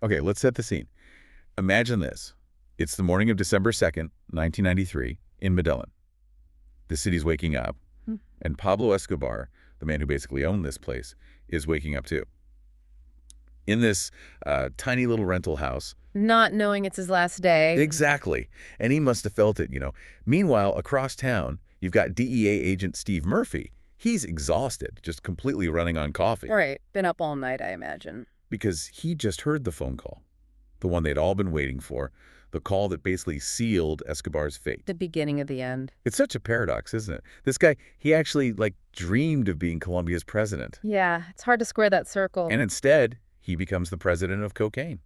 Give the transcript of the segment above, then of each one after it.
Okay, let's set the scene. Imagine this. It's the morning of December 2nd, 1993, in Medellin. The city's waking up, and Pablo Escobar, the man who basically owned this place, is waking up too. In this tiny little rental house. Not knowing it's his last day. Exactly. And he must have felt it. Meanwhile, across town, you've got DEA agent Steve Murphy. He's exhausted, just completely running on coffee. Right. Been up all night, I imagine. Because he just heard the phone call, the one they'd all been waiting for, the call that basically sealed Escobar's fate. The beginning of the end. It's such a paradox, isn't it? This guy, he actually, dreamed of being Colombia's president. Yeah, it's hard to square that circle. And instead, he becomes the president of cocaine.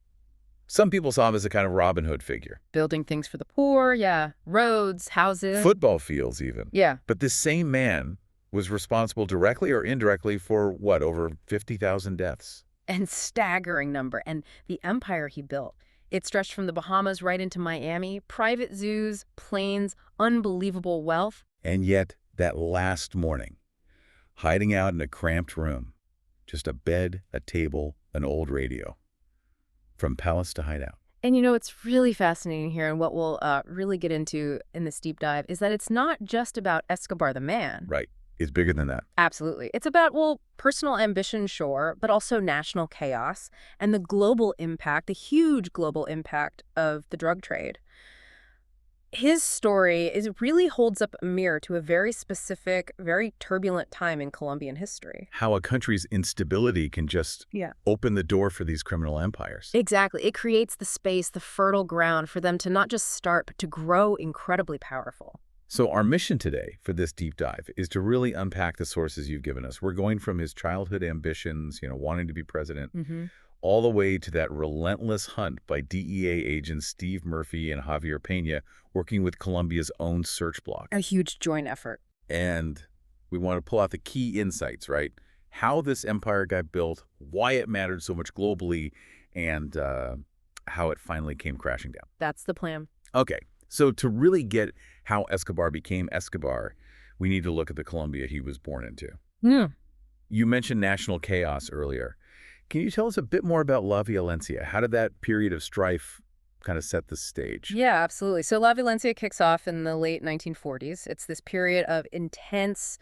Some people saw him as a kind of Robin Hood figure. Building things for the poor, yeah. Roads, houses. Football fields, even. Yeah. But this same man was responsible directly or indirectly for, over 50,000 deaths? And staggering number. And the empire he built. It stretched from the Bahamas right into Miami. Private zoos, planes, unbelievable wealth. And yet, that last morning, hiding out in a cramped room, just a bed, a table, an old radio. From palace to hideout. And it's really fascinating here, and what we'll really get into in this deep dive is that it's not just about Escobar the man. Right. It's bigger than that. Absolutely. It's about, personal ambition, sure, but also national chaos and the global impact, the huge global impact of the drug trade. His story really holds up a mirror to a very specific, very turbulent time in Colombian history. How a country's instability can just open the door for these criminal empires. Exactly. It creates the space, the fertile ground for them to not just start, but to grow incredibly powerful. So our mission today for this deep dive is to really unpack the sources you've given us. We're going from his childhood ambitions, wanting to be president, all the way to that relentless hunt by DEA agents Steve Murphy and Javier Peña working with Colombia's own search block. A huge joint effort. And we want to pull out the key insights, right? How this empire got built, why it mattered so much globally, and how it finally came crashing down. That's the plan. Okay, so to really get how Escobar became Escobar, we need to look at the Colombia he was born into. You mentioned national chaos earlier. Can you tell us a bit more about La Violencia? How did that period of strife kind of set the stage? Yeah, absolutely. So La Violencia kicks off in the late 1940s. It's this period of intense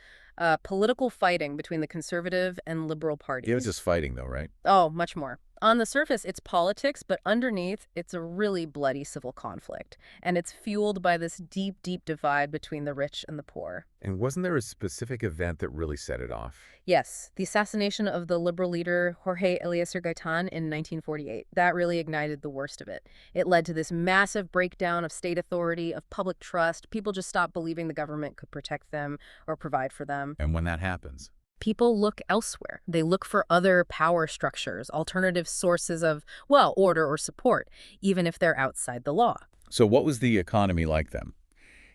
political fighting between the conservative and liberal parties. It was just fighting, though, right? Oh, much more. On the surface, it's politics, but underneath, it's a really bloody civil conflict. And it's fueled by this deep, deep divide between the rich and the poor. And wasn't there a specific event that really set it off? Yes, the assassination of the liberal leader Jorge Eliezer Gaitan in 1948. That really ignited the worst of it. It led to this massive breakdown of state authority, of public trust. People just stopped believing the government could protect them or provide for them. And when that happens? People look elsewhere. They look for other power structures, alternative sources of, order or support, even if they're outside the law. So what was the economy like then?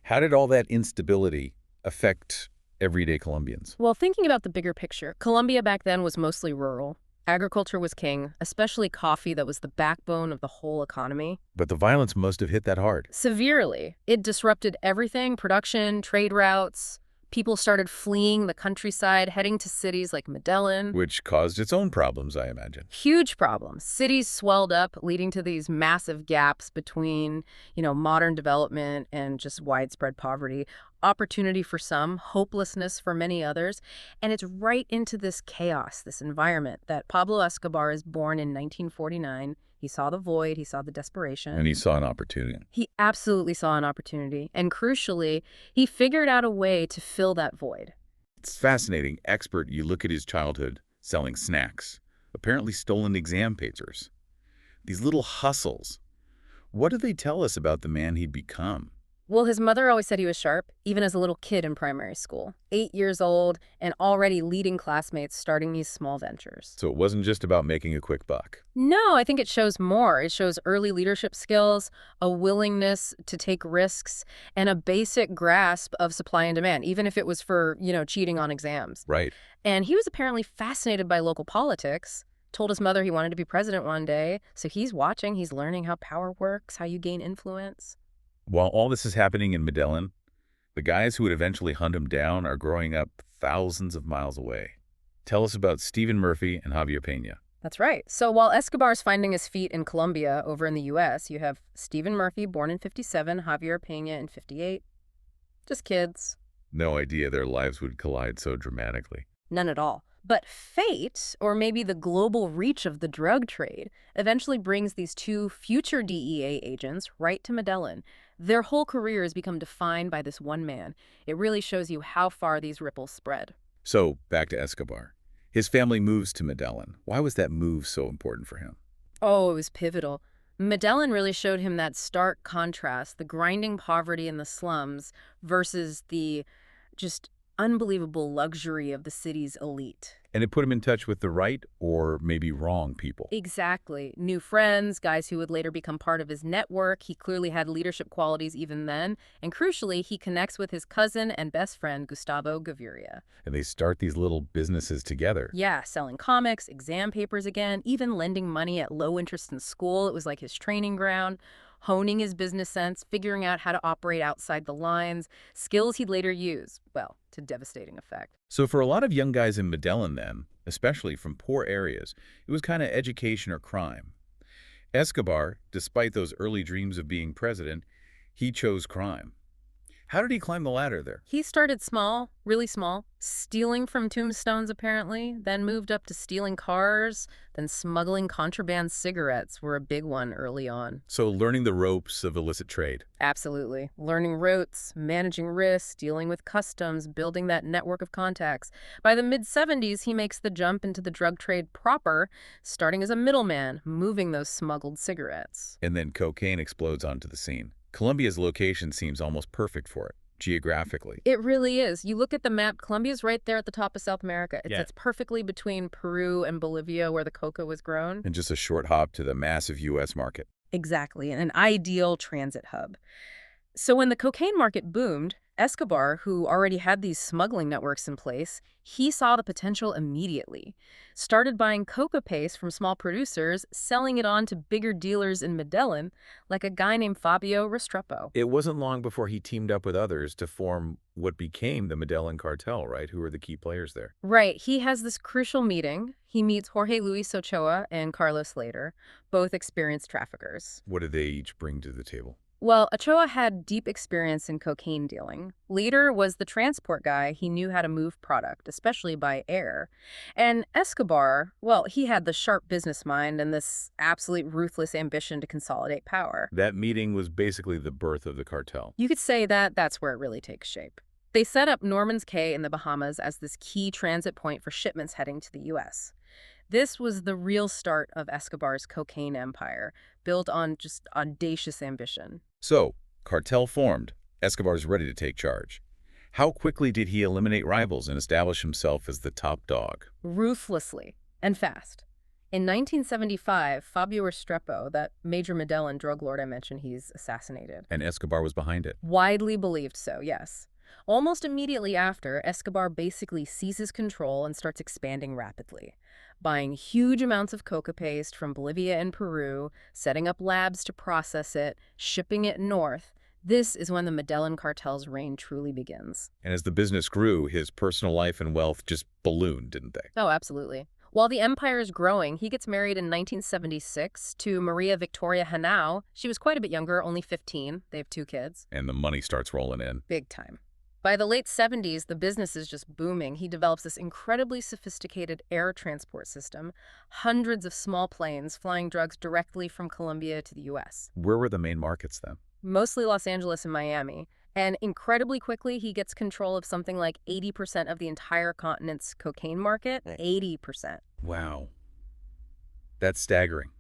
How did all that instability affect everyday Colombians? Well, thinking about the bigger picture, Colombia back then was mostly rural. Agriculture was king, especially coffee that was the backbone of the whole economy. But the violence must have hit that hard. Severely. It disrupted everything, production, trade routes. People started fleeing the countryside, heading to cities like Medellin. Which caused its own problems, I imagine. Huge problems. Cities swelled up, leading to these massive gaps between, modern development and just widespread poverty. Opportunity for some, hopelessness for many others. And it's right into this chaos, this environment, that Pablo Escobar is born in 1949. He saw the void, he saw the desperation. And he saw an opportunity. He absolutely saw an opportunity. And crucially, he figured out a way to fill that void. It's fascinating. Expert, you look at his childhood selling snacks, apparently stolen exam papers. These little hustles. What do they tell us about the man he'd become? Well, his mother always said he was sharp, even as a little kid in primary school. 8 years old and already leading classmates starting these small ventures. So it wasn't just about making a quick buck. No, I think it shows more. It shows early leadership skills, a willingness to take risks, and a basic grasp of supply and demand, even if it was for, cheating on exams. Right. And he was apparently fascinated by local politics. Told his mother he wanted to be president one day. So he's watching, he's learning how power works, how you gain influence. While all this is happening in Medellin, the guys who would eventually hunt him down are growing up thousands of miles away. Tell us about Stephen Murphy and Javier Peña. That's right. So while Escobar's finding his feet in Colombia, over in the U.S., you have Stephen Murphy, born in 57, Javier Peña in 58. Just kids. No idea their lives would collide so dramatically. None at all. But fate, or maybe the global reach of the drug trade, eventually brings these two future DEA agents right to Medellin. Their whole careers become defined by this one man. It really shows you how far these ripples spread. So, back to Escobar. His family moves to Medellin. Why was that move so important for him? Oh, it was pivotal. Medellin really showed him that stark contrast, the grinding poverty in the slums versus the just unbelievable luxury of the city's elite. And it put him in touch with the right or maybe wrong people. Exactly. New friends, guys who would later become part of his network. He clearly had leadership qualities even then. And crucially, he connects with his cousin and best friend, Gustavo Gaviria. And they start these little businesses together. Yeah, selling comics, exam papers again, even lending money at low interest in school. It was like his training ground. Honing his business sense, figuring out how to operate outside the lines, skills he'd later use, well, to devastating effect. So for a lot of young guys in Medellin then, especially from poor areas, it was kind of education or crime. Escobar, despite those early dreams of being president, he chose crime. How did he climb the ladder there? He started small, really small, stealing from tombstones apparently, then moved up to stealing cars, then smuggling contraband cigarettes were a big one early on. So learning the ropes of illicit trade. Absolutely. Learning routes, managing risks, dealing with customs, building that network of contacts. By the mid-70s, he makes the jump into the drug trade proper, starting as a middleman, moving those smuggled cigarettes. And then cocaine explodes onto the scene. Colombia's location seems almost perfect for it, geographically. It really is. You look at the map, Colombia's right there at the top of South America. It Yeah. sits perfectly between Peru and Bolivia where the coca was grown. And just a short hop to the massive U.S. market. Exactly, an ideal transit hub. So when the cocaine market boomed, Escobar, who already had these smuggling networks in place, he saw the potential immediately. Started buying coca paste from small producers, selling it on to bigger dealers in Medellin, like a guy named Fabio Restrepo. It wasn't long before he teamed up with others to form what became the Medellin Cartel, right? Who were the key players there? Right, he has this crucial meeting. He meets Jorge Luis Ochoa and Carlos Slater, both experienced traffickers. What did they each bring to the table? Well, Ochoa had deep experience in cocaine dealing. Leader was the transport guy. He knew how to move product, especially by air. And Escobar, well, he had the sharp business mind and this absolute ruthless ambition to consolidate power. That meeting was basically the birth of the cartel. You could say that that's where it really takes shape. They set up Norman's Cay in the Bahamas as this key transit point for shipments heading to the U.S. This was the real start of Escobar's cocaine empire, built on just audacious ambition. So, cartel formed. Escobar's ready to take charge. How quickly did he eliminate rivals and establish himself as the top dog? Ruthlessly and fast. In 1975, Fabio Restrepo, that major Medellin drug lord I mentioned, he's assassinated. And Escobar was behind it. Widely believed so, yes. Almost immediately after, Escobar basically seizes control and starts expanding rapidly, buying huge amounts of coca paste from Bolivia and Peru, setting up labs to process it, shipping it north. This is when the Medellin cartel's reign truly begins. And as the business grew, his personal life and wealth just ballooned, didn't they? Oh, absolutely. While the empire is growing, he gets married in 1976 to Maria Victoria Henao. She was quite a bit younger, only 15. They have 2 kids. And the money starts rolling in. Big time. By the late 70s, the business is just booming. He develops this incredibly sophisticated air transport system, hundreds of small planes flying drugs directly from Colombia to the U.S. Where were the main markets then? Mostly Los Angeles and Miami. And incredibly quickly, he gets control of something like 80% of the entire continent's cocaine market. 80%. Wow. That's staggering.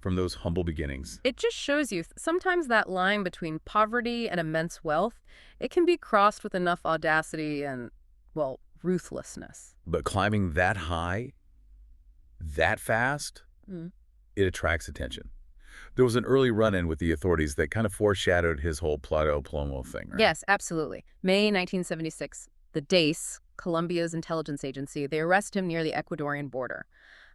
From those humble beginnings. It just shows you sometimes that line between poverty and immense wealth, it can be crossed with enough audacity and, well, ruthlessness. But climbing that high, that fast, it attracts attention. There was an early run-in with the authorities that kind of foreshadowed his whole Plata Plomo thing, right? Yes, absolutely. May 1976, the DACE, Colombia's intelligence agency, they arrest him near the Ecuadorian border.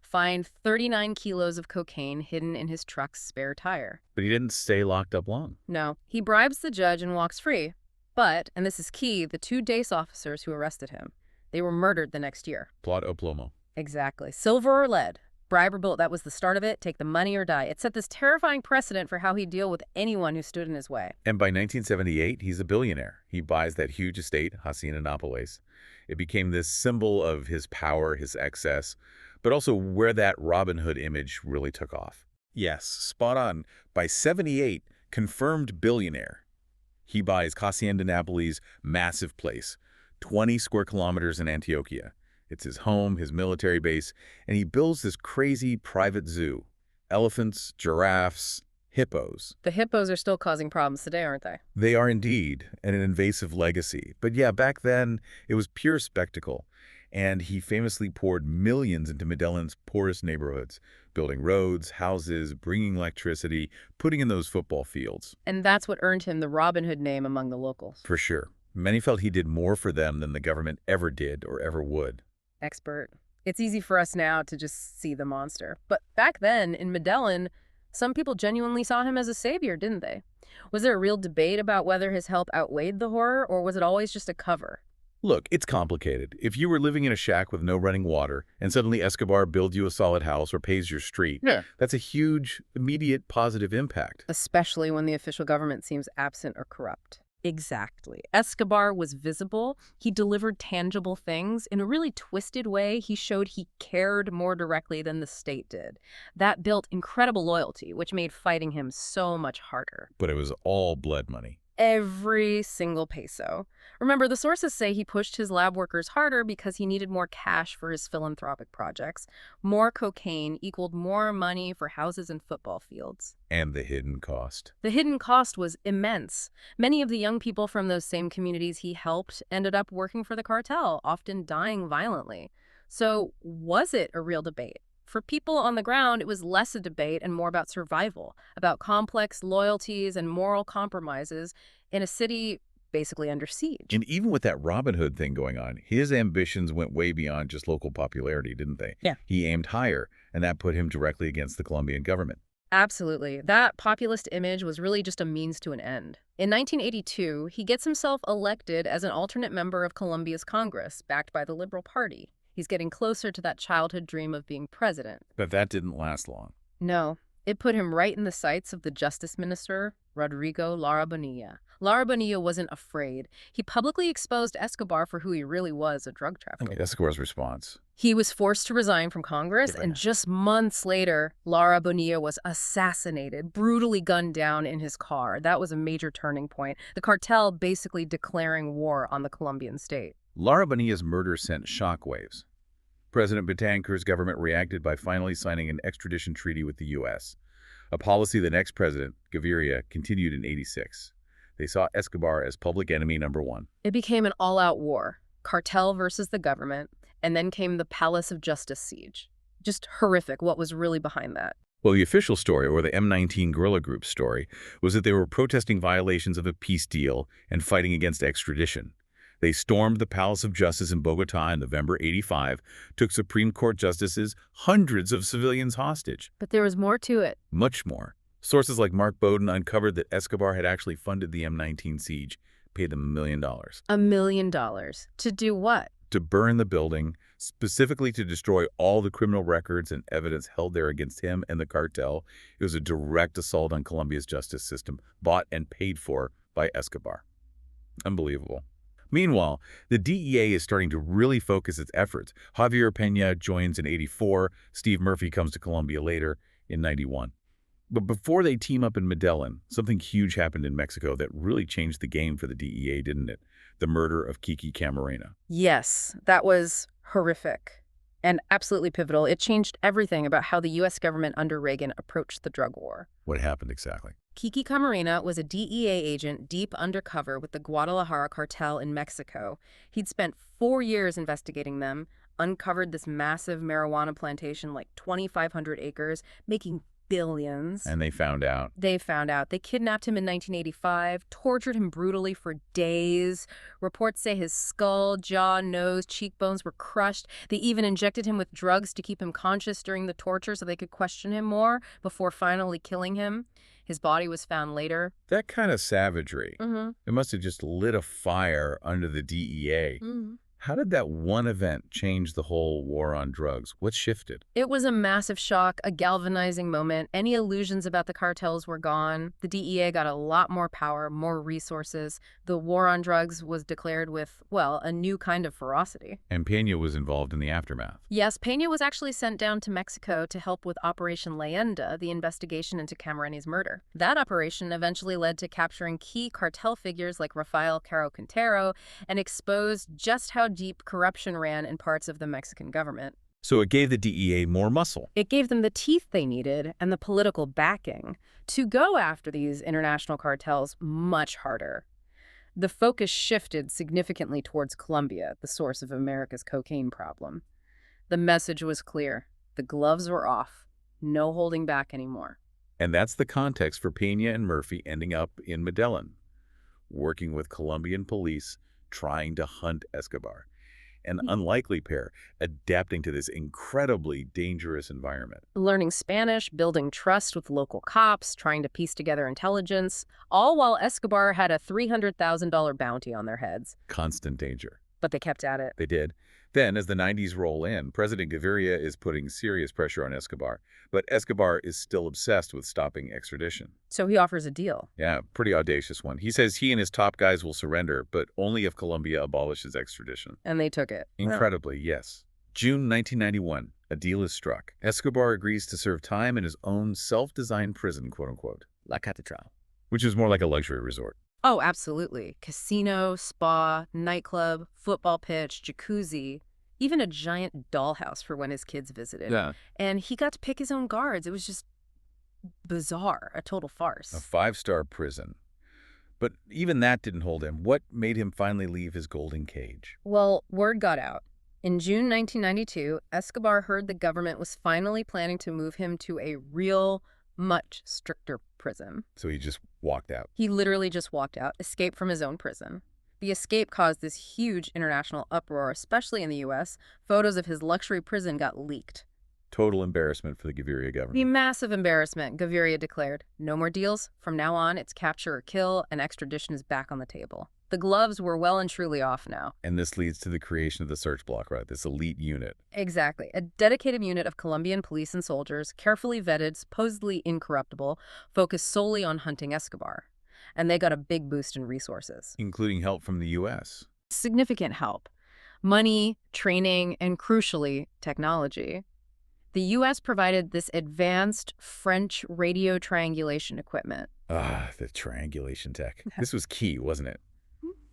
Find 39 kilos of cocaine hidden in his truck's spare tire. But he didn't stay locked up long. No, he bribes the judge and walks free. But, and this is key, the 2 DACE officers who arrested him, they were murdered the next year. Plata Plomo. Exactly. Silver or lead? Bribe or bullet, that was the start of it. Take the money or die. It set this terrifying precedent for how he'd deal with anyone who stood in his way. And by 1978, he's a billionaire. He buys that huge estate, Hacienda Nápoles. It became this symbol of his power, his excess, but also where that Robin Hood image really took off. Yes, spot on. By 78, confirmed billionaire. He buys Hacienda Nápoles' massive place, 20 square kilometers in Antioquia. It's his home, his military base, and he builds this crazy private zoo. Elephants, giraffes, hippos. The hippos are still causing problems today, aren't they? They are indeed an invasive legacy. But yeah, back then, it was pure spectacle. And he famously poured millions into Medellin's poorest neighborhoods, building roads, houses, bringing electricity, putting in those football fields. And that's what earned him the Robin Hood name among the locals. For sure. Many felt he did more for them than the government ever did or ever would. Expert. It's easy for us now to just see the monster. But back then, in Medellin, some people genuinely saw him as a savior, didn't they? Was there a real debate about whether his help outweighed the horror, or was it always just a cover? Look, it's complicated. If you were living in a shack with no running water and suddenly Escobar builds you a solid house or pays your street, that's a huge, immediate positive impact. Especially when the official government seems absent or corrupt. Exactly. Escobar was visible. He delivered tangible things. In a really twisted way, he showed he cared more directly than the state did. That built incredible loyalty, which made fighting him so much harder. But it was all blood money. Every single peso. Remember, the sources say he pushed his lab workers harder because he needed more cash for his philanthropic projects. More cocaine equaled more money for houses and football fields. And the hidden cost. The hidden cost was immense. Many of the young people from those same communities he helped ended up working for the cartel, often dying violently. So was it a real debate? For people on the ground, it was less a debate and more about survival, about complex loyalties and moral compromises in a city basically under siege. And even with that Robin Hood thing going on, his ambitions went way beyond just local popularity, didn't they? Yeah. He aimed higher, and that put him directly against the Colombian government. Absolutely. That populist image was really just a means to an end. In 1982, he gets himself elected as an alternate member of Colombia's Congress, backed by the Liberal Party. He's getting closer to that childhood dream of being president. But that didn't last long. No. It put him right in the sights of the Justice Minister, Rodrigo Lara Bonilla. Lara Bonilla wasn't afraid. He publicly exposed Escobar for who he really was, a drug trafficker. Escobar's response. He was forced to resign from Congress, and just months later, Lara Bonilla was assassinated, brutally gunned down in his car. That was a major turning point. The cartel basically declaring war on the Colombian state. Lara Bonilla's murder sent shockwaves. President Betancourt's government reacted by finally signing an extradition treaty with the U.S., a policy the next president, Gaviria, continued in '86. They saw Escobar as public enemy number one. It became an all-out war, cartel versus the government, and then came the Palace of Justice siege. Just horrific what was really behind that. Well, the official story, or the M19 guerrilla group's story, was that they were protesting violations of a peace deal and fighting against extradition. They stormed the Palace of Justice in Bogotá in November '85, took Supreme Court justices, hundreds of civilians hostage. But there was more to it. Much more. Sources like Mark Bowden uncovered that Escobar had actually funded the M19 siege, paid them $1 million. $1 million. To do what? To burn the building, specifically to destroy all the criminal records and evidence held there against him and the cartel. It was a direct assault on Colombia's justice system, bought and paid for by Escobar. Unbelievable. Meanwhile, the DEA is starting to really focus its efforts. Javier Peña joins in '84. Steve Murphy comes to Colombia later in '91. But before they team up in Medellin, something huge happened in Mexico that really changed the game for the DEA, didn't it? The murder of Kiki Camarena. Yes, that was horrific and absolutely pivotal. It changed everything about how the U.S. government under Reagan approached the drug war. What happened exactly? Kiki Camarena was a DEA agent deep undercover with the Guadalajara cartel in Mexico. He'd spent 4 years investigating them, uncovered this massive marijuana plantation, like 2,500 acres, making billions. And they found out. They found out. They kidnapped him in 1985, tortured him brutally for days. Reports say his skull, jaw, nose, cheekbones were crushed. They even injected him with drugs to keep him conscious during the torture so they could question him more before finally killing him. His body was found later. That kind of savagery. It must have just lit a fire under the DEA. How did that one event change the whole war on drugs? What shifted? It was a massive shock, a galvanizing moment. Any illusions about the cartels were gone. The DEA got a lot more power, more resources. The war on drugs was declared with, well, a new kind of ferocity. And Peña was involved in the aftermath. Yes, Peña was actually sent down to Mexico to help with Operation Leyenda, the investigation into Camareni's murder. That operation eventually led to capturing key cartel figures like Rafael Caro Quintero and exposed just how deep corruption ran in parts of the Mexican government. So it gave the DEA more muscle. It gave them the teeth they needed and the political backing to go after these international cartels much harder. The focus shifted significantly towards Colombia, the source of America's cocaine problem. The message was clear. The gloves were off. No holding back anymore. And that's the context for Peña and Murphy ending up in Medellin, working with Colombian police, trying to hunt Escobar. An unlikely pair, adapting to this incredibly dangerous environment. Learning Spanish, building trust with local cops, trying to piece together intelligence, all while Escobar had a $300,000 bounty on their heads. Constant danger. But they kept at it. They did. Then, as the 90s roll in, President Gaviria is putting serious pressure on Escobar, but Escobar is still obsessed with stopping extradition. So he offers a deal. Yeah, pretty audacious one. He says he and his top guys will surrender, but only if Colombia abolishes extradition. And they took it. Incredibly, yes. June 1991, a deal is struck. Escobar agrees to serve time in his own self-designed prison, quote-unquote, La Catedral, which is more like a luxury resort. Oh, absolutely. Casino, spa, nightclub, football pitch, jacuzzi, even a giant dollhouse for when his kids visited. Yeah. And he got to pick his own guards. It was just bizarre, a total farce. A 5-star prison. But even that didn't hold him. What made him finally leave his golden cage? Well, word got out. In June 1992, Escobar heard the government was finally planning to move him to a real, much stricter prison. So he just walked out. He literally just walked out, escaped from his own prison. The escape caused this huge international uproar, especially in the U.S. Photos of his luxury prison got leaked. Total embarrassment for the Gaviria government. The massive embarrassment, Gaviria declared. No more deals. From now on, it's capture or kill, and extradition is back on the table. The gloves were well and truly off now. And this leads to the creation of the search block, right? This elite unit. Exactly. A dedicated unit of Colombian police and soldiers, carefully vetted, supposedly incorruptible, focused solely on hunting Escobar. And they got a big boost in resources. Including help from the U.S. Significant help. Money, training, and crucially, technology. The U.S. provided this advanced French radio triangulation equipment. Ah, the triangulation tech. This was key, wasn't it?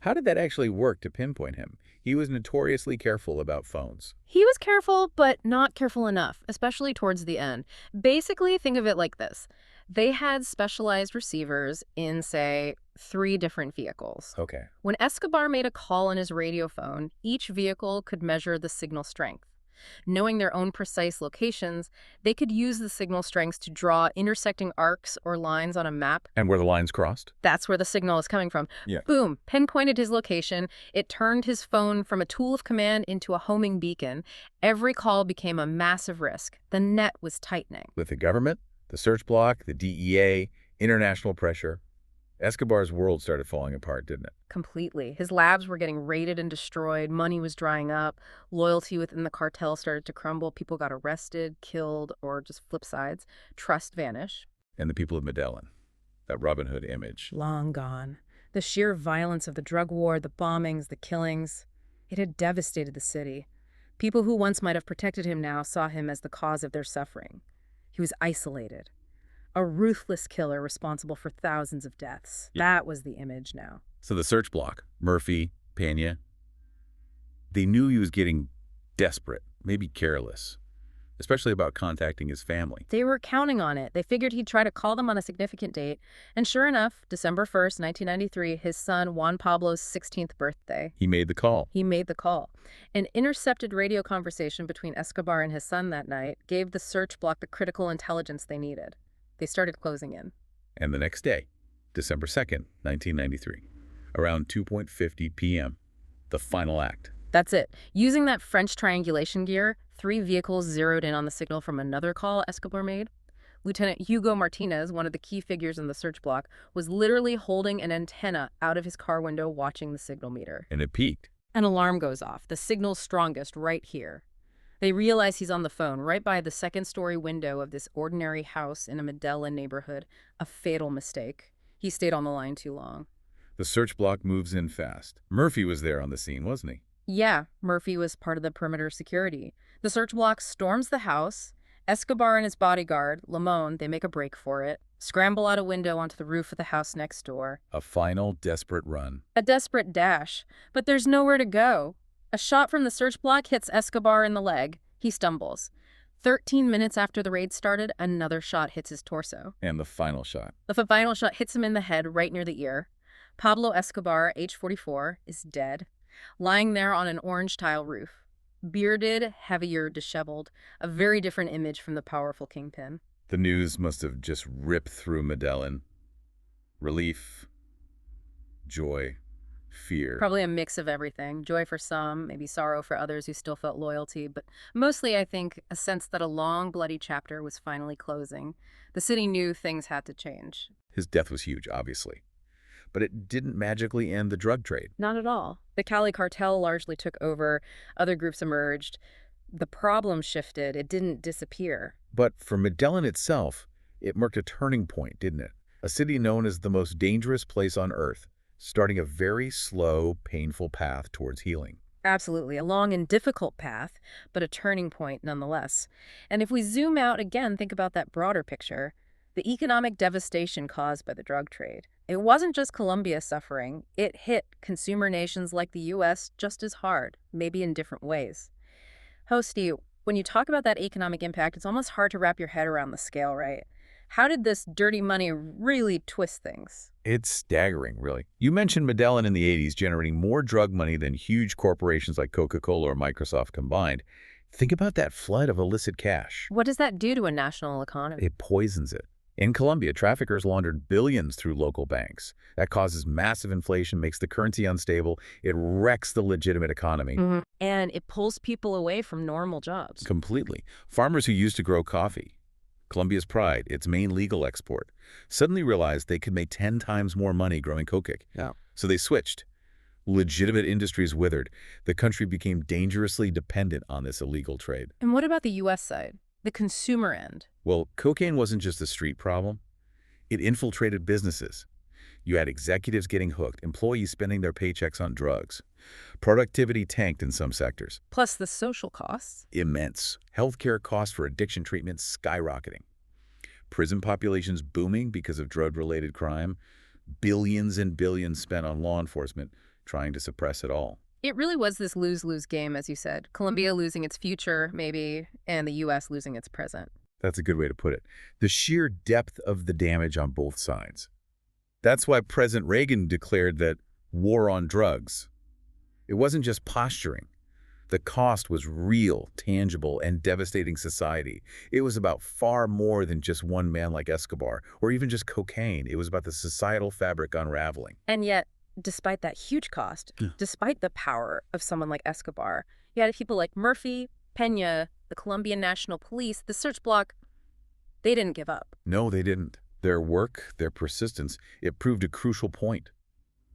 How did that actually work to pinpoint him? He was notoriously careful about phones. He was careful, but not careful enough, especially towards the end. Basically, think of it like this. They had specialized receivers in, say, 3 different vehicles. Okay. When Escobar made a call on his radio phone, each vehicle could measure the signal strength. Knowing their own precise locations, they could use the signal strengths to draw intersecting arcs or lines on a map. And where the lines crossed? That's where the signal is coming from. Yeah. Boom, pinpointed his location. It turned his phone from a tool of command into a homing beacon. Every call became a massive risk. The net was tightening. With the government, the search block, the DEA, international pressure, Escobar's world started falling apart, didn't it? Completely. His labs were getting raided and destroyed. Money was drying up. Loyalty within the cartel started to crumble. People got arrested, killed, or just flip sides. Trust vanished. And the people of Medellin, that Robin Hood image. Long gone. The sheer violence of the drug war, the bombings, the killings, it had devastated the city. People who once might have protected him now saw him as the cause of their suffering. He was isolated. A ruthless killer responsible for thousands of deaths. Yeah. That was the image now. So the search block, Murphy, Peña, they knew he was getting desperate, maybe careless, especially about contacting his family. They were counting on it. They figured he'd try to call them on a significant date. And sure enough, December 1st, 1993, his son Juan Pablo's 16th birthday. He made the call. He made the call. An intercepted radio conversation between Escobar and his son that night gave the search block the critical intelligence they needed. They started closing in. And the next day, December 2nd, 1993, around 2:50 p.m., the final act. That's it. Using that French triangulation gear, 3 vehicles zeroed in on the signal from another call Escobar made. Lieutenant Hugo Martinez, one of the key figures in the search block, was literally holding an antenna out of his car window watching the signal meter. And it peaked. An alarm goes off. The signal's strongest right here. They realize he's on the phone right by the second-story window of this ordinary house in a Medellin neighborhood. A fatal mistake. He stayed on the line too long. The search block moves in fast. Murphy was there on the scene, wasn't he? Yeah, Murphy was part of the perimeter security. The search block storms the house. Escobar and his bodyguard, Limon, they make a break for it, scramble out a window onto the roof of the house next door. A final desperate run. A desperate dash, but there's nowhere to go. A shot from the search block hits Escobar in the leg. He stumbles. 13 minutes after the raid started, another shot hits his torso. And the final shot. The final shot hits him in the head right near the ear. Pablo Escobar, age 44, is dead, lying there on an orange tile roof. Bearded, heavier, disheveled, a very different image from the powerful kingpin. The news must have just ripped through Medellin. Relief, joy, fear. Probably a mix of everything. Joy for some, maybe sorrow for others who still felt loyalty, but mostly, I think, a sense that a long, bloody chapter was finally closing. The city knew things had to change. His death was huge, obviously. But it didn't magically end the drug trade. Not at all. The Cali cartel largely took over. Other groups emerged. The problem shifted. It didn't disappear. But for Medellin itself, it marked a turning point, didn't it? A city known as the most dangerous place on earth, starting a very slow, painful path towards healing. Absolutely. A long and difficult path, but a turning point nonetheless. And if we zoom out again, think about that broader picture, the economic devastation caused by the drug trade. It wasn't just Colombia suffering. It hit consumer nations like the U.S. just as hard, maybe in different ways. Hosty, when you talk about that economic impact, it's almost hard to wrap your head around the scale, right? How did this dirty money really twist things? It's staggering, really. You mentioned Medellin in the 80s generating more drug money than huge corporations like Coca-Cola or Microsoft combined. Think about that flood of illicit cash. What does that do to a national economy? It poisons it. In Colombia, traffickers laundered billions through local banks. That causes massive inflation, makes the currency unstable. It wrecks the legitimate economy. And it pulls people away from normal jobs. Completely. Farmers who used to grow coffee, Colombia's pride, its main legal export, suddenly realized they could make 10 times more money growing coca. Yeah. So they switched. Legitimate industries withered. The country became dangerously dependent on this illegal trade. And what about the U.S. side? The consumer end? Well, cocaine wasn't just a street problem. It infiltrated businesses. You had executives getting hooked, employees spending their paychecks on drugs. Productivity tanked in some sectors. Plus the social costs. Immense. Healthcare costs for addiction treatment skyrocketing. Prison populations booming because of drug-related crime. Billions and billions spent on law enforcement trying to suppress it all. It really was this lose-lose game, as you said. Colombia losing its future, maybe, and the U.S. losing its present. That's a good way to put it. The sheer depth of the damage on both sides. That's why President Reagan declared that war on drugs. It wasn't just posturing. The cost was real, tangible, and devastating society. It was about far more than just one man like Escobar, or even just cocaine. It was about the societal fabric unraveling. And yet, despite that huge cost, despite the power of someone like Escobar, you had people like Murphy, Peña, the Colombian National Police, the search block. They didn't give up. No, they didn't. Their work, their persistence, it proved a crucial point.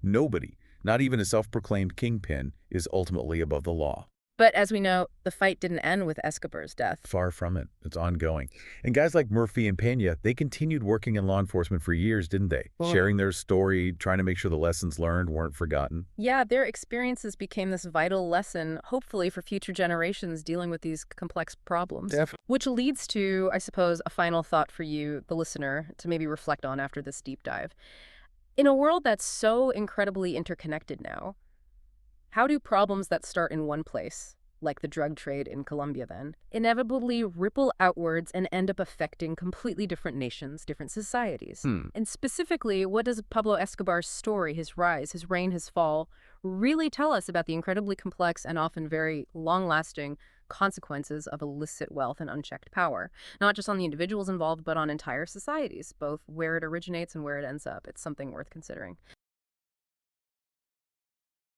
Nobody, not even a self-proclaimed kingpin, is ultimately above the law. But as we know, the fight didn't end with Escobar's death. Far from it. It's ongoing. And guys like Murphy and Peña, they continued working in law enforcement for years, didn't they? Well, sharing their story, trying to make sure the lessons learned weren't forgotten. Yeah, their experiences became this vital lesson, hopefully for future generations dealing with these complex problems. Definitely. Which leads to, I suppose, a final thought for you, the listener, to maybe reflect on after this deep dive. In a world that's so incredibly interconnected now, how do problems that start in one place, like the drug trade in Colombia then, inevitably ripple outwards and end up affecting completely different nations, different societies? And specifically, what does Pablo Escobar's story, his rise, his reign, his fall, really tell us about the incredibly complex and often very long-lasting consequences of illicit wealth and unchecked power? Not just on the individuals involved, but on entire societies, both where it originates and where it ends up. It's something worth considering.